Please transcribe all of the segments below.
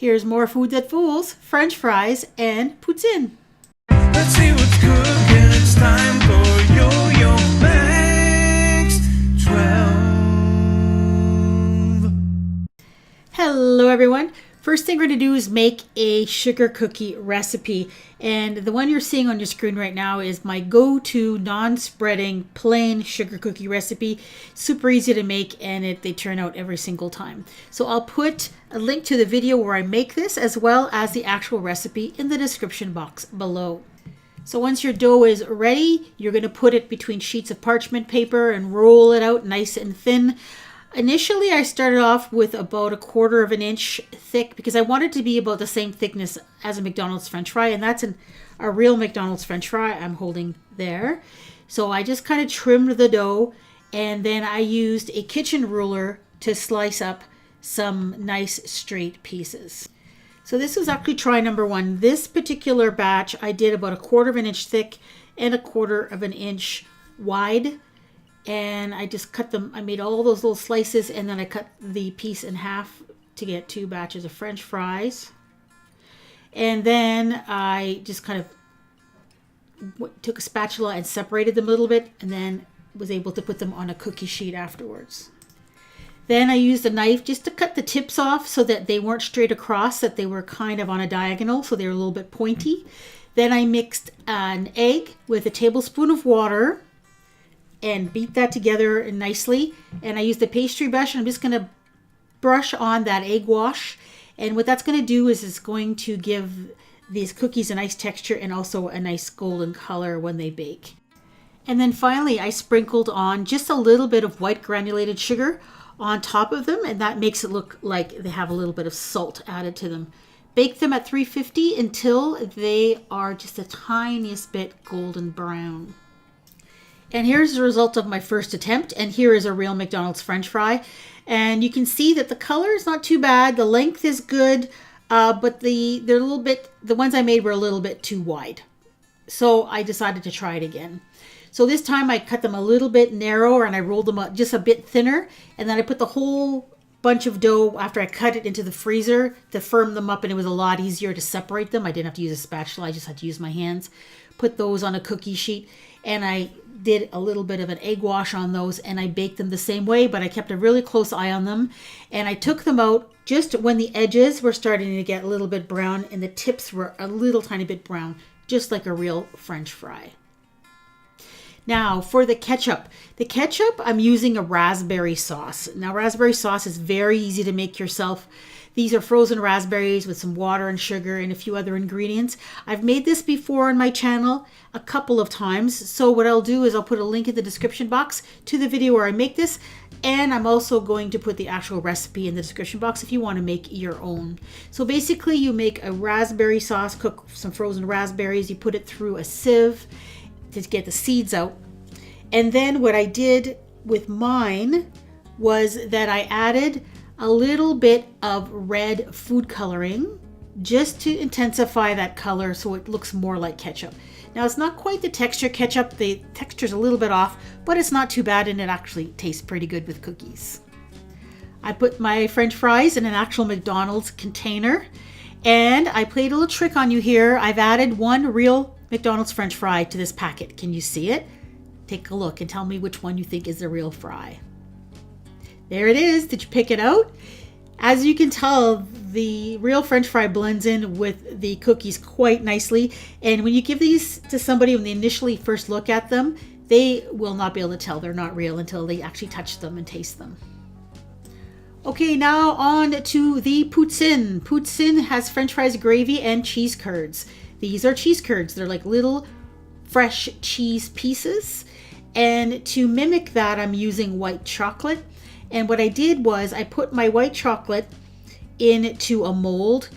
Here's more food that fools, French fries and poutine. Let's see what's cooking. It's time for Yo-Yo Max 12. Hello everyone. First thing we're going to do is make a sugar cookie recipe. And the one you're seeing on your screen right now is my go-to non-spreading plain sugar cookie recipe. Super easy to make and they turn out every single time. So I'll put a link to the video where I make this as well as the actual recipe in the description box below. So once your dough is ready, you're going to put it between sheets of parchment paper and roll it out nice and thin. Initially, I started off with about 1/4 of an inch thick because I wanted to be about the same thickness as a McDonald's French fry, and that's a real McDonald's French fry I'm holding there. So I just kind of trimmed the dough, and then I used a kitchen ruler to slice up some nice straight pieces. So this was actually try number 1. This particular batch I did about 1/4 of an inch thick and 1/4 of an inch wide. And I just cut them, I made all those little slices, and then I cut the piece in half to get 2 batches of French fries. And then I just kind of took a spatula and separated them a little bit, and then was able to put them on a cookie sheet afterwards. Then I used a knife just to cut the tips off so that they weren't straight across, that they were kind of on a diagonal, so they were a little bit pointy. Then I mixed an egg with a tablespoon of water and beat that together nicely. And I used a pastry brush, and I'm just going to brush on that egg wash. And what that's going to do is it's going to give these cookies a nice texture and also a nice golden color when they bake. And then finally, I sprinkled on just a little bit of white granulated sugar on top of them, and that makes it look like they have a little bit of salt added to them. Bake them at 350 until they are just the tiniest bit golden brown. And here's the result of my first attempt. And here is a real McDonald's French fry. And you can see that the color is not too bad. The length is good, but they're a little bit, the ones I made were a little bit too wide. So I decided to try it again. So this time I cut them a little bit narrower and I rolled them up just a bit thinner. And then I put the whole bunch of dough after I cut it into the freezer to firm them up, and it was a lot easier to separate them. I didn't have to use a spatula. I just had to use my hands. Put those on a cookie sheet, and I did a little bit of an egg wash on those, and I baked them the same way, but I kept a really close eye on them. And I took them out just when the edges were starting to get a little bit brown and the tips were a little tiny bit brown, just like a real French fry. Now for the ketchup. The ketchup, I'm using a raspberry sauce. Now raspberry sauce is very easy to make yourself. These are frozen raspberries with some water and sugar and a few other ingredients. I've made this before on my channel a couple of times. So what I'll do is I'll put a link in the description box to the video where I make this. And I'm also going to put the actual recipe in the description box if you want to make your own. So basically you make a raspberry sauce, cook some frozen raspberries. You put it through a sieve to get the seeds out. And then what I did with mine was that I added a little bit of red food coloring just to intensify that color so it looks more like ketchup. Now it's not quite the texture ketchup, the texture's a little bit off, but it's not too bad and it actually tastes pretty good with cookies. I put my French fries in an actual McDonald's container, and I played a little trick on you here. I've added 1 real McDonald's French fry to this packet. Can you see it? Take a look and tell me which one you think is the real fry. There it is. Did you pick it out? As you can tell, the real French fry blends in with the cookies quite nicely. And when you give these to somebody when they initially first look at them, they will not be able to tell they're not real until they actually touch them and taste them. Okay, now on to the poutine. Poutine has French fries, gravy, and cheese curds. These are cheese curds. They're like little fresh cheese pieces. And to mimic that, I'm using white chocolate. And what I did was I put my white chocolate into a mold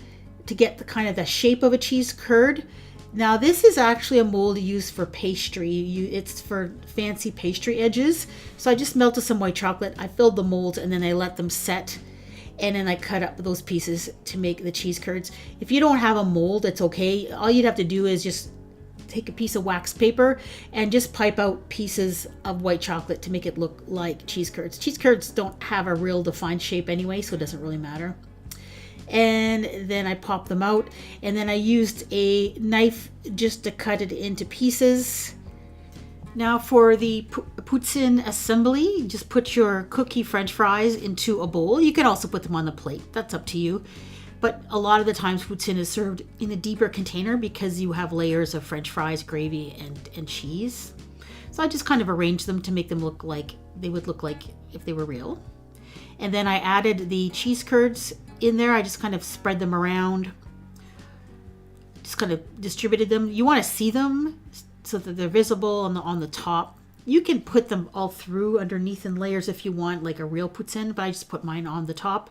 to get the kind of the shape of a cheese curd. Now this is actually a mold used for pastry. It's for fancy pastry edges. So I just melted some white chocolate. I filled the molds and then I let them set. And then I cut up those pieces to make the cheese curds. If you don't have a mold, it's okay. All you'd have to do is just take a piece of wax paper and just pipe out pieces of white chocolate to make it look like cheese curds. Cheese curds don't have a real defined shape anyway, so it doesn't really matter. and then I popped them out, and then I used a knife just to cut it into pieces. Now for the Poutine assembly, just put your cookie french fries into a bowl. You can also put them on the plate, that's up to you. But a lot of the times Poutine is served in a deeper container because you have layers of french fries, gravy, and cheese. So I just kind of arranged them to make them look like they would look like if they were real. And then I added the cheese curds in there. I just kind of spread them around, just kind of distributed them. You want to see them so that they're visible on the top. You can put them all through underneath in layers if you want, like a real poutine, but I just put mine on the top.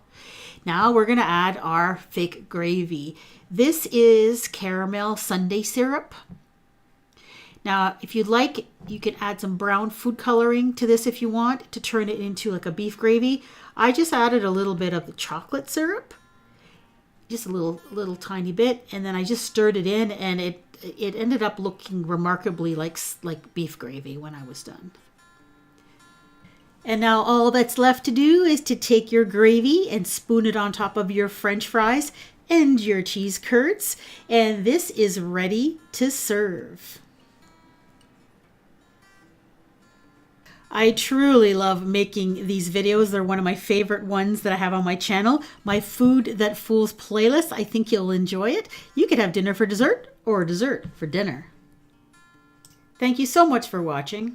Now we're going to add our fake gravy. This is caramel sundae syrup. Now, if you'd like, you can add some brown food coloring to this if you want to turn it into like a beef gravy. I just added a little bit of the chocolate syrup, just a little tiny bit, and then I just stirred it in, and it ended up looking remarkably like beef gravy when I was done. And now all that's left to do is to take your gravy and spoon it on top of your french fries and your cheese curds, and this is ready to serve. I truly love making these videos. They're one of my favorite ones that I have on my channel. My Food That Fools playlist. I think you'll enjoy it. You could have dinner for dessert or dessert for dinner. Thank you so much for watching.